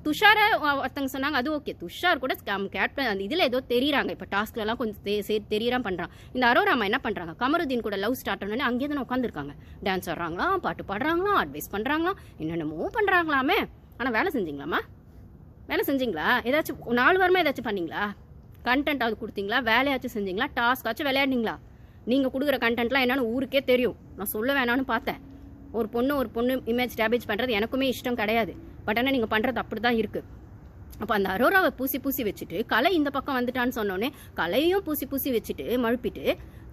துஷார ஒருத்தங்க சொன்னாங்க, அது ஓகே. துஷார் கூட கேப்டன் அந்த இதில் ஏதோ தெரியுறாங்க, இப்போ டாஸ்க்லலாம் கொஞ்சம் தெரியறான் பண்ணுறான். இந்த அரோராமா என்ன பண்ணுறாங்க, கமருதீன் கூட லவ் ஸ்டார்ட் ஆனோடனே அங்கேயே தானே உட்காந்துருக்காங்க. டான்ஸ் ஆடுறாங்களாம், பாட்டு பாடுறாங்களாம், அட்வைஸ் பண்ணுறாங்களாம், என்னென்னமோ பண்ணுறாங்களாமே. ஆனால் வேலை செஞ்சிங்களாம்மா? வேலை செஞ்சிங்களா? ஏதாச்சும் 4 வாரமாக ஏதாச்சும் பண்ணிங்களா? கண்டென்ட்டாவது கொடுத்தீங்களா? வேலையாச்சும் செஞ்சிங்களா? டாஸ்க்காச்சும் விளையாடிங்களா? நீங்கள் கொடுக்குற கண்டென்ட்லாம் என்னென்னு ஊருக்கே தெரியும். நான் சொல்ல வேணான்னு பார்த்தேன். ஒரு பொண்ணு இமேஜ் டேமேஜ் பண்ணுறது எனக்குமே இஷ்டம் கிடையாது. பட் ஆனால் நீங்கள் பண்ணுறது அப்படி தான் இருக்குது. அப்போ அந்த அரோராவை பூசி வச்சுட்டு கலை இந்த பக்கம் வந்துட்டான்னு சொன்னோன்னே கலையும் பூசி வச்சுட்டு மழுப்பிட்டு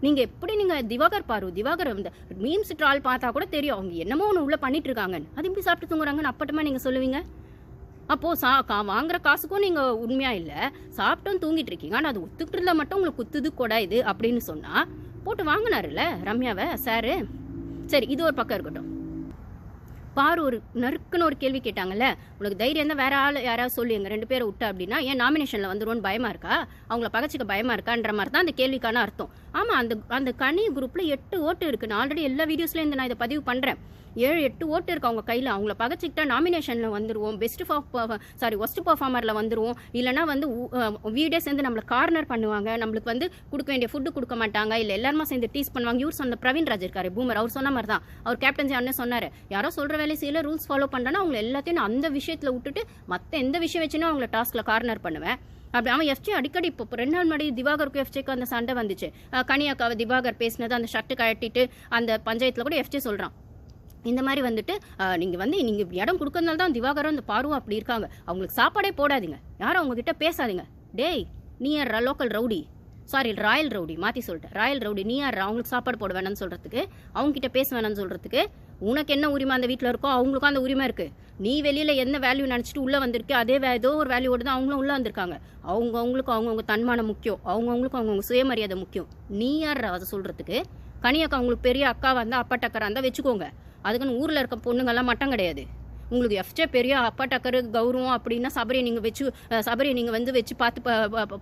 நீங்கள் எப்படி நீங்கள் திவாகர் இந்த மீம்ஸ் ட்ரால் பார்த்தா கூட தெரியும் அவங்க என்னமோ ஒன்று உள்ளே பண்ணிட்டு இருக்காங்கன்னு. அது எப்படி சாப்பிட்டு தூங்குறாங்கன்னு அப்பட்டமா நீங்கள் சொல்லுவீங்க? அப்போது வாங்குற காசுக்கும் நீங்கள் உண்மையாக இல்லை, சாப்பிட்டும் தூங்கிட்டு இருக்கீங்க. ஆனால் அது ஒத்துக்கிறதுல மட்டும் உங்களுக்கு குத்துது கொடாயுது அப்படின்னு சொன்னால் போட்டு வாங்கினாருல்ல ரம்யாவை சாரு. சரி, இது ஒரு பக்கம் இருக்கட்டும். பாரு ஒரு நறுக்குன்னு ஒரு கேள்வி கேட்டாங்கல்ல, உனக்கு தைரியம் தான் வேற ஆள் யாராவது சொல்லி எங்கள் 2 பேரை விட்டா அப்படின்னா ஏன் நாமினேஷனில் வந்துருவோன்னு பயமாக இருக்கா, அவங்கள பகச்சிக்க பயமாக இருக்கான்ற மாதிரி தான் அந்த கேள்விக்கான அர்த்தம். ஆமாம், அந்த கனி குரூப்பில் 8 ஓட்டு இருக்குது. நான் ஆல்ரெடி எல்லா வீடியோஸ்லையும் நான் இதை பதிவு பண்ணுறேன். 7-8 ஓட்டு இருக்கு அவங்க கையில். அவங்கள பகச்சிக்கிட்டா நாமினேஷனில் வந்துடுவோம், ஒஸ்ட் பர்ஃபார்மரில் வந்துடுவோம். இல்லைனா வந்து வீடே சேர்ந்து நம்மளை கார்னர் பண்ணுவாங்க, நம்மளுக்கு வந்து கொடுக்க வேண்டிய ஃபுட்டு கொடுக்க மாட்டாங்க, இல்லை எல்லாருமா சேர்ந்து டீஸ் பண்ணுவாங்க. இவர் சொன்ன பிரவீன் ராஜ் இருக்காரு பூமர், அவர் சொன்ன மாதிரி தான். அவர் கேப்டன்சி அண்ணன் சொன்னார், யாரோ சொல்கிற வேலையை செய்யல, ரூல்ஸ் ஃபாலோ பண்ணுறேன்னா அவங்க எல்லாத்தையும் நான் அந்த விஷயத்தில் விட்டுட்டு மற்ற எந்த விஷயம் வச்சுன்னா அவங்கள டாஸ்கில் கார்னர் பண்ணுவேன். அப்படி அவன் எஃப்ஜே அடிக்கடி இப்போ 2 நாள் முன்னாடி திவாகருக்கும் எஃப்ஜேக்கும் அந்த சண்டை வந்துச்சு. கனியாக்காவை திவாகர் பேசினது அந்த ஷர்ட்டு கழட்டிட்டு அந்த பஞ்சாயத்தில் கூட எஃப்ஜே சொல்கிறான், இந்த மாதிரி வந்துட்டு நீங்கள் இடம் கொடுக்கறதுனால தான் திவாகரும் அந்த பார்வம் அப்படி இருக்காங்க, அவங்களுக்கு சாப்பாடே போடாதீங்க, யாரும் அவங்ககிட்ட பேசாதீங்க. டேய், நீ யார் லோக்கல் ரவுடி, ராயல் ரவுடி, மாற்றி சொல்லிட்டேன், ராயல் ரவுடி, நீ யார் அவங்களுக்கு சாப்பாடு போட வேணாம்னு சொல்கிறதுக்கு, அவங்ககிட்ட பேச வேணாம்னு சொல்கிறதுக்கு? உனக்கு என்ன உரிமை அந்த வீட்டில் இருக்கோ அவங்களுக்கும் அந்த உரிமை இருக்குது. நீ வெளியில் என்ன வேல்யூ நினச்சிட்டு உள்ளே வந்திருக்கு, அதே ஏதோ ஒரு வேல்யூவோடு தான் அவங்களும் உள்ளே வந்திருக்காங்க. அவங்களுக்கும் அவங்கவுங்க தன்மானம் முக்கியம், அவங்கவுங்களுக்கும் அவங்கவுங்க சுயமரியாதை முக்கியம். நீ யார் அதை சொல்கிறதுக்கு? கனியாக்கா அவங்களுக்கு பெரிய அக்கா வந்தால் அப்பா டக்கராக இருந்தால் வச்சுக்கோங்க, அதுக்குன்னு ஊரில் இருக்க பொண்ணுங்கள்லாம் மட்டம் கிடையாது. உங்களுக்கு எஃப்ஜே பெரிய அப்பா டக்கரு கௌரவம் அப்படின்னா சபரியை நீங்கள் வச்சு பார்த்து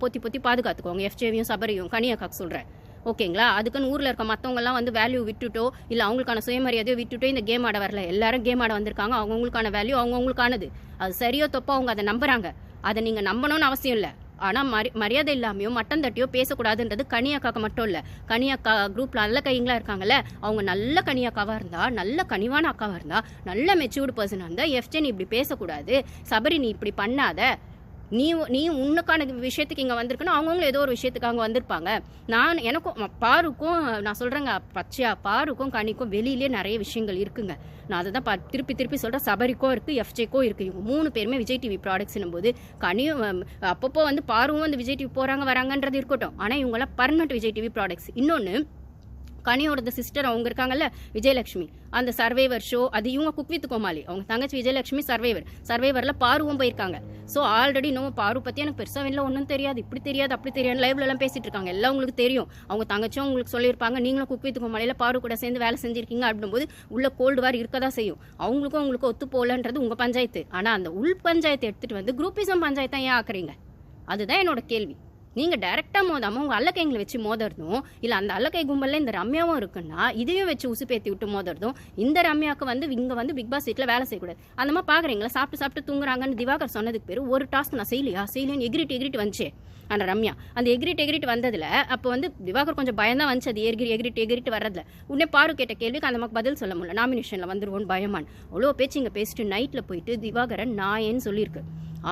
பொத்தி பாதுகாத்துக்கோங்க, எஃப்ஜேவையும் சபரியும். கனியாக்காக்கு சொல்கிறேன், ஓகேங்களா? அதுக்குன்னு ஊரில் இருக்க மற்றவங்கலாம் வந்து வேல்யூ விட்டுட்டோ இல்லை அவங்களுக்கான சுயமரியாதையோ விட்டுட்டோ இந்த கேம் ஆட வரல. எல்லாரும் கேம் ஆட வந்திருக்காங்க, அவங்கவுங்களுக்கான வேல்யூ அவங்கவுங்களுக்கானது. அது சரியோ தப்போ அவங்க அதை நம்புறாங்க, அதை நீங்கள் நம்பணும்னு அவசியம் இல்லை. ஆனால் மரியாதை இல்லாமையோ மட்டம் தட்டியோ பேசக்கூடாதுன்றது கனியாக்காக்கு மட்டும் இல்லை. கனியாக்கா குரூப்பில் நல்ல கைங்களா இருக்காங்கல்ல, அவங்க நல்ல கனியாக்காவாக இருந்தால், நல்ல கனிவான அக்காவாக இருந்தால், நல்ல மெச்சூர்டு பர்சனாக இருந்தால் எஃப்ஜே நீ இப்படி பேசக்கூடாது, சபரி நீ இப்படி பண்ணாத, நீ உன்னுக்கான விஷயத்துக்கு இங்கே வந்திருக்குன்னா அவங்களும் ஏதோ ஒரு விஷயத்துக்கு அங்கே வந்திருப்பாங்க. எனக்கும் பாருக்கும் நான் சொல்கிறேங்க பச்சையா, பாருக்கும் கனிக்கும் வெளியிலே நிறைய விஷயங்கள் இருக்குங்க. நான் அதை தான் திருப்பி சொல்கிறேன். சபரிக்கும் இருக்குது, எஃப்ஜேக்கும் இருக்குது. இவங்க 3 பேருமே விஜய் டிவி ப்ராடக்ட்ஸ்னும் போது கனியும் அப்பப்போ வந்து பாருவும் வந்து விஜய் டிவி போகிறாங்க வராங்கன்றது இருக்கட்டும், ஆனால் இவங்களாம் பர்மனெண்ட் விஜய் டிவி ப்ராடக்ட்ஸ். இன்னொன்று, கனியோட சிஸ்டர் அவங்க இருக்காங்கல்ல விஜயலட்சுமி, அந்த சர்வைவர் ஷோ, அது இவங்க குக் வித் கோமாளி, அவங்க தங்கச்சி விஜயலட்சுமி சர்வைவரில் பாருவும் போயிருக்காங்க. ஸோ ஆல்ரெடி இன்னும் பாரு பற்றி எனக்கு பெருசாக வெளில ஒன்றும் தெரியாது, இப்படி தெரியாது அப்படி தெரியாது, லைவ்லலாம் பேசிட்டு இருக்காங்க, எல்லாம் உங்களுக்கு தெரியும். அவங்க தங்கச்சியும் உங்களுக்கு சொல்லியிருப்பாங்க, நீங்களும் குக் வித் கோமாளியில் பாரு கூட சேர்ந்து வேலை செஞ்சுருக்கீங்க அப்படின்போது உள்ள கோல்டு வார் இருக்க தான் செய்யும். அவங்களுக்கும் ஒத்து போகலன்றது உங்கள் பஞ்சாயத்து. ஆனால் அந்த உள் பஞ்சாயத்தை எடுத்துகிட்டு வந்து குரூப்பிசம் பஞ்சாயத்தை ஏன் ஆக்குறீங்க? அதுதான் என்னோட கேள்வி. நீங்கள் டைரெக்டாக மோதாமல் உங்கள் அல்லக்கைங்களை வச்சு மோதுறதும், இல்லை அந்த அல்லக்கை கும்பலில் இந்த ரம்யாவும் இருக்குன்னா இதையும் வச்சு உசுப்பேற்றி விட்டு மோதுறதும், இந்த ரம்யாவுக்கு வந்து இங்கே வந்து பிக் பாஸ் வீட்டில் வேலை செய்யக்கூடாது. அந்த மாதிரி பார்க்குறீங்களா? சாப்பிட்டு தூங்குறாங்கன்னு திவாகர் சொன்னதுக்கு பேர் ஒரு டாஸ்க் நான் செய்யலைன்னு எகிரிட்டு வந்துச்சு அந்த ரம்யா. அந்த எகிரிட்டு வந்ததில் அப்போ வந்து திவாகர் கொஞ்சம் பயந்தான் வந்துச்சு, அது எகிரிட்டு வர்றதில்ல. உடனே பாரு கேட்ட கேள்விக்கு அந்த மாதிரி பதில் சொல்ல முடியல, நாமினேஷனில் வந்துருவோன்னு பயமான் அவ்வளோ பேச்சு இங்கே பேசிட்டு நைட்டில் போயிட்டு திவாகரன் நாயேன்னு சொல்லியிருக்கு.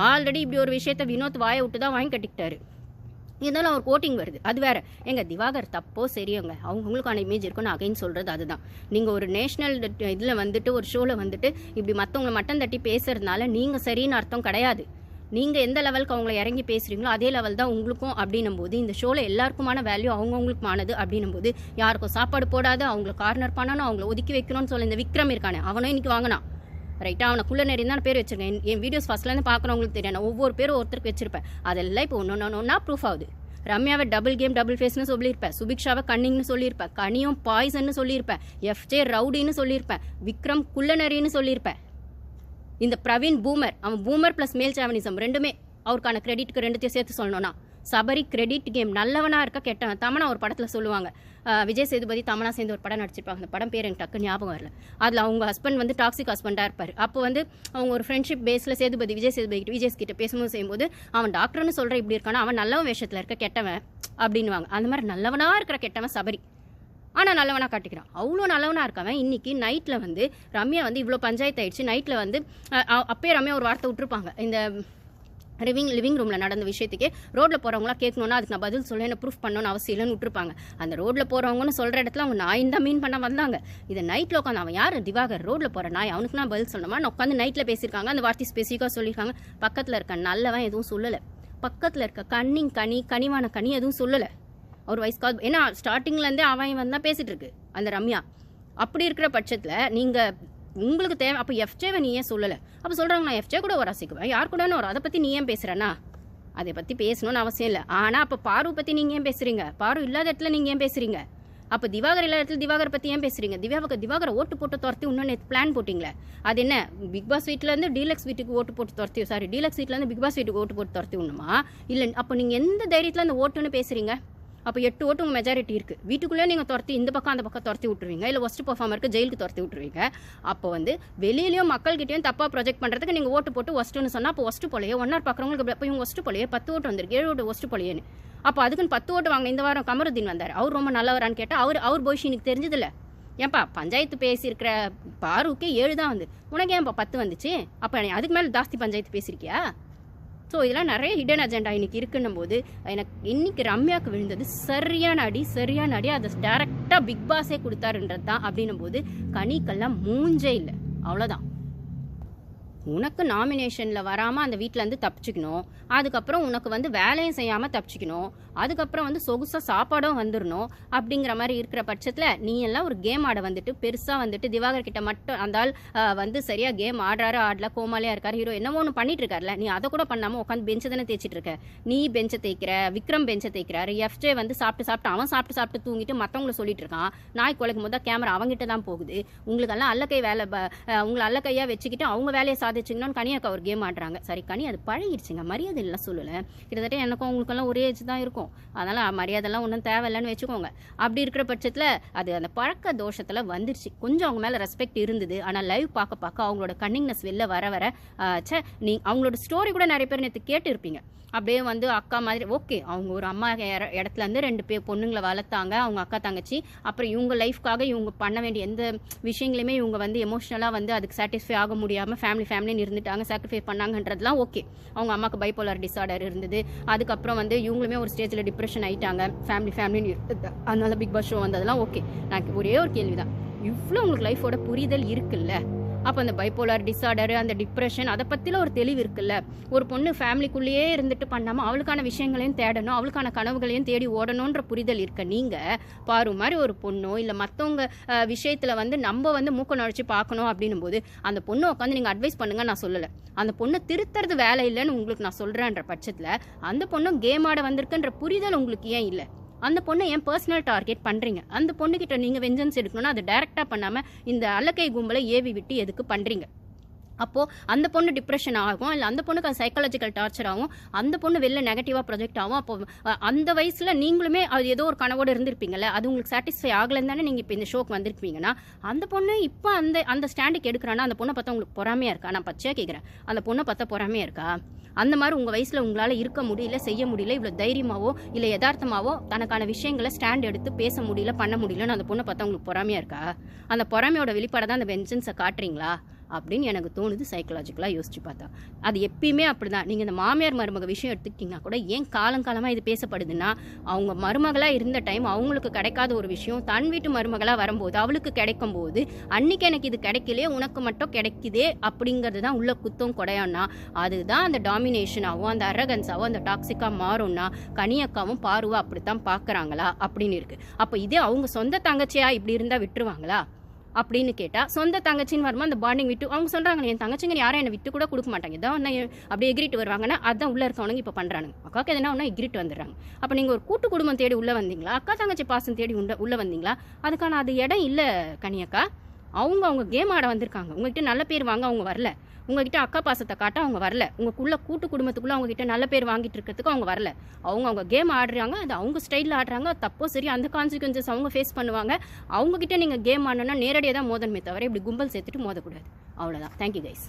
ஆல்ரெடி இப்படி ஒரு விஷயத்த வினோத் வாயை விட்டு தான் வாங்கி கட்டிக்கிட்டாரு. இருந்தாலும் அவர் கோட்டிங் வருது, அது வேற. எங்க திவாகர் தப்போ சரியவங்க, அவங்களுக்கான இமேஜ் இருக்குன்னு அகைன்னு சொல்கிறது அதுதான். நீங்கள் ஒரு நேஷனல் இதில் வந்துட்டு ஒரு ஷோவில் வந்துட்டு இப்படி மற்றவங்களை மட்டம் தட்டி பேசுறதுனால நீங்கள் சரின்னு அர்த்தம் கிடையாது. நீங்கள் எந்த லெவலுக்கு அவங்கள இறங்கி பேசுகிறீங்களோ அதே லெவல் தான் உங்களுக்கும். அப்படின்னும் போது இந்த ஷோவில் எல்லாருக்குமான வேல்யூ அவங்கவுங்களுக்குமானது. அப்படின்னும் போது யாருக்கும் சாப்பாடு போடாது, அவங்கள கார்னர் பண்ணணும், அவங்கள ஒதுக்கி வைக்கணும்னு சொல்லி இந்த விக்ரம் இருக்கானே அவனும் இன்னைக்கு வாங்கினான். ரைட்டாக அவனை குள்ள நிறைய தான் பேர் வச்சிருக்கேன். என் வீடியோஸ் ஃபர்ஸ்ட்லேருந்து பார்க்குறவங்களுக்கு தெரியும், நான் ஒவ்வொரு பேரும் ஒருத்தருக்கு வச்சிருப்பேன். அதெல்லாம் இப்போ ஒன்றா ப்ரூஃப் ஆகுது. ரம்யாவை டபுள் கேம் டபுள் ஃபேஸ்னு சொல்லியிருப்பேன், சுபிக்ஷாவை கன்னிங்னு சொல்லியிருப்பேன், கனியும் பாய்சன்னு சொல்லியிருப்பேன், எஃப்ஜே ரவுடின்னு சொல்லியிருப்பேன், விக்ரம் குள்ளநரின்னு சொல்லியிருப்பேன். இந்த பிரவீன் பூமர், அவன் பூமர் ப்ளஸ் மேல் சாவனிசம் ரெண்டுமே அவருக்கான கிரெடிட்க்கு 2த்தையும் சேர்த்து சொல்லணும்னா சபரி கிரெடிட் கேம். நல்லவனா இருக்க கெட்டவன். தமனா ஒரு படத்தில் சொல்லுவாங்க, விஜய் சேதுபதி தமனா சேர்ந்து ஒரு படம் நடிச்சிருப்பாங்க. அந்த படம் பேர் எனக்கு டக்கு ஞாபகம் வரல. அதில் அவங்க ஹஸ்பண்ட் வந்து டாக்ஸிக் ஹஸ்பண்டாக இருப்பார். அப்போ வந்து அவங்க ஒரு ஃப்ரெண்ட்ஷிப் பேஸில் விஜய் கிட்ட பேசும்போது செய்யும்போது, அவன் டாக்டர்னு சொல்கிற இப்படி இருக்கானா, அவன் நல்லவன் வேஷத்தில் இருக்க கெட்டவன் அப்படின்வாங்க. அந்த மாதிரி நல்லவனா இருக்கிற கெட்டவன் சபரி. ஆனால் நல்லவனாக காட்டிக்கிறான். அவ்வளோ நல்லவனாக இருக்கவன் இன்னைக்கு நைட்டில் வந்து ரம்யா வந்து இவ்வளோ பஞ்சாயத்து ஆயிடுச்சு. நைட்டில் வந்து அப்பயே ரம்யா ஒரு வார்த்தை விட்டுருப்பாங்க, இந்த லிவிங் ரூமில் நடந்த விஷயத்துக்கே ரோட்டில் போகிறவங்களாம் கேட்கணுன்னா அதுக்கு நான் பதில் சொல்ல என்ன ப்ரூஃப் பண்ணணும்னு அவசியம் இல்லைன்னு விட்டுருப்பாங்க. அந்த ரோட்டில் போகிறவங்கன்னு சொல்கிற இடத்துல அவங்க நாயின் தான் மீன் பண்ண வந்தாங்க. இதை நைட்டில் உட்காந்து அவன் யார் திவாகர் ரோட்டில் போகிற நாய், அவனுக்கு நான் பதில் சொல்லணுமா நான் உட்காந்து நைட்டில் பேசியிருக்காங்க. அந்த வார்த்தை ஸ்பெசிஃபிக்காக சொல்லியிருக்காங்க. பக்கத்தில் இருக்க நல்லவன் எதுவும் சொல்லலை. பக்கத்தில் இருக்க கனிவான கனி எதுவும் சொல்லலை. அவர் வயசுக்காக ஏன்னா ஸ்டார்டிங்லேருந்தே அவன் வந்தால் பேசிகிட்டு இருக்கு அந்த ரம்யா. அப்படி இருக்கிற பட்சத்தில் நீங்கள் உங்களுக்கு தேவை. அப்போ எஃப்ஜேவை நீ ஏன் சொல்லலை? அப்போ சொல்கிறாங்க நான் எஃப்ஜே கூட வராசிக்குவேன், யார் கூட வரும், அதை பற்றி நீ ஏன் பேசுகிறேன்னா? அதை பற்றி பேசணும்னு அவசியம் இல்லை. ஆனால் அப்போ பாரு பற்றி நீங்கள் ஏன் பேசுகிறீங்க? பாரு இல்லாத இடத்துல நீங்கள் ஏன் பேசுகிறீங்க? அப்போ திவாகர் இல்லாத இடத்துல திவாகர் பற்றி ஏன் பேசுகிறீங்க? திவாகரை ஓட்டு போட்டு துரத்தி இன்னொன்று பிளான் போட்டிங்களே, அது என்ன? பிக் பாஸ் வீட்டிலேருந்து டீலக்ஸ் வீட்டுக்கு ஓட்டு போட்டு துரத்தி, டீலக்ஸ் வீட்டிலேருந்து பிக் பாஸ் வீட்டுக்கு ஓட்டு போட்டு துரத்தி விடணுமா? இல்லை, அப்போ நீங்கள் எந்த தைரியத்தில் அந்த ஓட்டுன்னு பேசுகிறீங்க? அப்போ 8 ஓட்டு உங்கள் மெஜாரிட்டி இருக்குது. வீட்டுக்குள்ளே நீங்கள் துரத்தி இந்த பக்கம் அந்த பக்கம் துரத்தி விட்டுருவீங்க, இல்லை ஒஸ்ட் பர்ஃபார்மருக்கு ஜெயிலுக்கு துரத்தி விட்டுருவீங்க. அப்போ வந்து வெளியிலையும் மக்கள்கிட்டையும் தப்பாக ப்ரொஜெக்ட் பண்ணுறதுக்கு நீங்கள் ஓட்டு போட்டு ஒஸ்ட்டுன்னு சொன்னால் அப்போ ஒஸ்ட்டு போலையே ஒன்னார் பார்க்குறவங்களுக்கு அப்போ இவங்க ஒஸ்ட்டு போலையே 10 ஓட்டு வந்திருக்கு, 7 ஓட்டு ஒஸ்ட்டு போலையேன்னு. அப்போ அதுக்குன்னு 10 ஓட்டு வாங்க. இந்த வாரம் கமருதீன் வந்தார், அவர் ரொம்ப நல்லவரான்னு கேட்டால் அவர் போய்ஷினுக்கு தெரிஞ்சதில்லை. ஏன்ப்பா பஞ்சாயத்து பேசியிருக்கிற பாருக்கே 7 தான் வந்து, உனக்கு ஏன்ப்பா 10 வந்துச்சு? அப்போ அதுக்கு மேலே ஜாஸ்தி பஞ்சாயத்து பேசியிருக்கியா? ஸோ இதெல்லாம் நிறைய ஹிடன் அஜெண்டா இன்னைக்கு இருக்குன்னும் போது எனக்கு இன்னைக்கு ரம்யாவுக்கு விழுந்தது சரியான அடி. அதை டேரெக்டாக பிக் பாஸே கொடுத்தாருன்றது தான். அப்படின்னும் போது கனிக்கெல்லாம் மூஞ்சே இல்லை, அவ்வளோதான். உனக்கு நாமினேஷனில் வராமல் அந்த வீட்டிலேருந்து தப்பிச்சுக்கணும், அதுக்கப்புறம் உனக்கு வந்து வேலையும் செய்யாமல் தப்பிச்சுக்கணும், அதுக்கப்புறம் வந்து சொகுசாக சாப்பாடும் வந்துடணும். அப்படிங்கிற மாதிரி இருக்கிற பட்சத்தில் நீ எல்லாம் ஒரு கேம் ஆட வந்துட்டு பெருசாக வந்துட்டு திவாகர் கிட்ட மட்டும் அந்த ஆள் வந்து சரியாக கேம் ஆடல, கோமாலியாக இருக்கார், ஹீரோ என்னமோ ஒன்று பண்ணிட்டு இருக்காருல்ல, நீ அதை கூட பண்ணாமல் உட்காந்து பெஞ்சை தானே தேய்ச்சிட்டு இருக்க. நீ பெஞ்சை தேய்க்கிற, விக்ரம் பெஞ்சை தேய்க்கிறாரு, எஃப்ஜே வந்து சாப்பிட்டு அவன் சாப்பிட்டு தூங்கிட்டு மற்றவங்கள சொல்லிட்டு இருக்கான். நாய் குலைக்கும் போது கேமரா அவங்ககிட்ட தான் போகுது. உங்களுக்கெல்லாம் அல்லக்கை வேலை, உங்களை அல்லக்கையாக வச்சுக்கிட்டு அவங்க வேலையை சாதிச்சுக்கணும்னு கனியாக்கா ஒரு கேம் ஆடுறாங்க. சரி கனி அது பழகிடுச்சுங்க, மரியாதை இல்லை சொல்லலை. கிட்டத்தட்ட எனக்கும் உங்களுக்கெல்லாம் ஒரே ஏஜ் தான் இருக்கும், அதனால் மரியாதைலாம் ஒன்றும் தேவையில்லைன்னு வச்சுக்கோங்க. அப்படி இருக்கிற பட்சத்தில் அது அந்த பழக்க தோஷத்தில் வந்துருச்சு. கொஞ்சம் அவங்க மேலே ரெஸ்பெக்ட் இருந்தது. ஆனால் லைவ் பார்க்க அவங்களோட கன்னிங்னஸ் வெளில வர அவங்களோட ஸ்டோரி கூட நிறைய பேர் நேற்று கேட்டு இருப்பீங்க. அப்படியே வந்து அக்கா மாதிரி ஓகே, அவங்க ஒரு அம்மா இடத்துலேருந்து 2 பொண்ணுங்களை வளர்த்தாங்க, அவங்க அக்கா தங்கச்சி. அப்புறம் இவங்க லைஃப்காக இவங்க பண்ண வேண்டிய எந்த விஷயங்களையுமே இவங்க வந்து எமோஷ்னலாக வந்து அதுக்கு சாட்டிஸ்ஃபை ஆக முடியாமல் ஃபேமிலின்னு இருந்துட்டாங்க, சாக்ரிஃபை பண்ணாங்கன்றதுலாம் ஓகே. அவங்க அம்மாவுக்கு பைப்போலார் டிஸார்டர் இருந்தது. அதுக்கப்புறம் வந்து இவங்களுமே ஒரு ஸ்டேஜில் டிப்ரெஷன் ஆகிட்டாங்க, ஃபேமிலின்னு அதனால பிக் பாஸ் ஷோ வந்ததெல்லாம் ஓகே. நான் ஒரே ஒரு கேள்வி தான், இவ்வளோ உங்களுக்கு லைஃபோட புரிதல் இருக்குல்ல, அப்போ அந்த பைப்போலார் டிஸார்டர், அந்த டிப்ரெஷன், அதை பற்றில ஒரு தெளிவு இருக்குல்ல. ஒரு பொண்ணு ஃபேமிலிக்குள்ளேயே இருந்துட்டு பண்ணாமல் அவளுக்கான விஷயங்களையும் தேடணும், அவளுக்கான கனவுகளையும் தேடி ஓடணுன்ற புரிதல் இருக்க நீங்கள் பாரு மாதிரி ஒரு பொண்ணோ இல்லை மற்றவங்க விஷயத்தில் வந்து நம்ம வந்து மூக்க நுழைச்சி பார்க்கணும் அப்படின்னும் போது அந்த பொண்ணை உட்காந்து நீங்கள் அட்வைஸ் பண்ணுங்க நான் சொல்லலை. அந்த பொண்ணை திருத்துறது வேலை இல்லைன்னு உங்களுக்கு நான் சொல்கிறேன்ற பட்சத்தில் அந்த பொண்ணும் கேம் ஆட வந்திருக்குன்ற புரிதல் உங்களுக்கு ஏன் இல்லை? அந்த பொண்ணை ஏன் பர்சனல் டார்கெட் பண்ணுறீங்க? அந்த பொண்ணுக்கிட்ட நீங்கள் வெஞ்சன்ஸ் எடுக்கணும்னா அதை டைரெக்டாக பண்ணாமல் இந்த அல்லக்கை கும்பலை ஏவி விட்டு எதுக்கு பண்ணுறீங்க? அப்போது அந்த பொண்ணு டிப்ரெஷன் ஆகும், இல்லை அந்த பொண்ணுக்கு அது சைக்காலஜிக்கல் டார்ச்சர் ஆகும், அந்த பொண்ணு வெளில நெகட்டிவாக ப்ரொஜெக்ட் ஆகும். அப்போ அந்த வயசில் நீங்களுமே அது ஏதோ ஒரு கனவோடு இருந்திருப்பீங்கல்ல, அது உங்களுக்கு சாட்டிஸ்ஃபை ஆகலைன்னு தானே நீங்கள் இப்போ இந்த ஷோக்கு வந்திருப்பீங்கன்னா, அந்த பொண்ணு இப்போ அந்த ஸ்டாண்டுக்கு எடுக்கிறான்னா அந்த பொண்ணை பார்த்தா உங்களுக்கு பொறாமையாக இருக்கா? நான் பச்சையாக கேட்குறேன், அந்த பொண்ணை பார்த்தா பொறாமையாக இருக்கா? அந்த மாதிரி உங்கள் வயசில் உங்களால் இருக்க முடியல, செய்ய முடியல, இவ்வளோ தைரியமாவோ இல்லை யதார்த்தமாவோ தனக்கான விஷயங்களை ஸ்டாண்ட் எடுத்து பேச முடியல, பண்ண முடியலன்னு அந்த பொண்ணை பார்த்தா உங்களுக்கு பொறாமையாக இருக்கா? அந்த பொறாமையோட வெளிப்பாடை தான் அந்த வெஞ்சன்ஸை காட்டுறீங்களா அப்படின்னு எனக்கு தோணுது. சைக்கலாஜிக்கலாக யோசிச்சு பார்த்தா அது எப்பயுமே அப்படி தான். நீங்கள் இந்த மாமியார் மருமக விஷயம் எடுத்துக்கிட்டிங்கன்னா கூட ஏன் காலங்காலமாக இது பேசப்படுதுன்னா, அவங்க மருமகளாக இருந்த டைம் அவங்களுக்கு கிடைக்காத ஒரு விஷயம் தன் வீட்டு மருமகளாக வரும்போது அவளுக்கு கிடைக்கும் போது அன்னைக்கு எனக்கு இது கிடைக்கலையே உனக்கு மட்டும் கிடைக்குதே அப்படிங்கிறது தான் உள்ள குத்தம் கொடையான்னா, அதுதான் அந்த டாமினேஷனாகவும் அந்த அரகன்ஸாகவும் அந்த டாக்ஸிக்காக மாறும்னா கனியக்காவும் பாருவா அப்படித்தான் பார்க்குறாங்களா அப்படின்னு இருக்குது. அப்போ இதே அவங்க சொந்த தங்கச்சியா இப்படி இருந்தால் விட்டுருவாங்களா அப்படின்னு கேட்டால், சொந்த தங்கச்சின்னு வரும்போது அந்த பாண்டிங் விட்டு அவங்க சொல்கிறாங்க, என் தங்கச்சிங்க யாரும் என்னை விட்டு கூட கொடுக்க மாட்டாங்க, இதான் ஒன்று அப்படியே எகிரிட்டு வருவாங்கன்னா அதுதான் உள்ளே இருக்கவனுங்க இப்போ பண்ணுறானுங்க. அக்காவுக்கு எதனா ஒன்றா எகிரிட்டு வந்துடுறாங்க. அப்போ நீங்கள் ஒரு கூட்டு குடும்பம் தேடி உள்ளே வந்தீங்களா? அக்கா தங்கச்சி பாசம் தேடி உள்ளே வந்தீங்களா? அதுக்கான அது இடம் இல்லை கனியக்கா. அவங்க கேம் ஆட வந்திருக்காங்க, உங்கள்கிட்ட நல்ல பேர் வாங்க அவங்க வரல. உங்ககிட்ட அக்கா பாசத்தை காட்ட அவங்க வரல. உங்களுக்குள்ள கூட்டு குடும்பத்துக்குள்ள அவங்க கிட்ட நல்ல பேர் வாங்கிட்டு இருக்கிறதுக்கு அவங்க வரல. அவங்க கேம் ஆடுறாங்க, அது அவங்க ஸ்டைலில் ஆடுறாங்க. தப்போ சரி அந்த கான்சிக்வன்சஸ் அவங்க ஃபேஸ் பண்ணுவாங்க. அவங்க கிட்ட நீங்கள் கேம் ஆடணும்னா நேரடியாக தான் மோதணுமே தவிர இப்படி கும்பல் சேர்த்துட்டு மோதக்கூடாது. அவ்வளோதான். Thank you guys.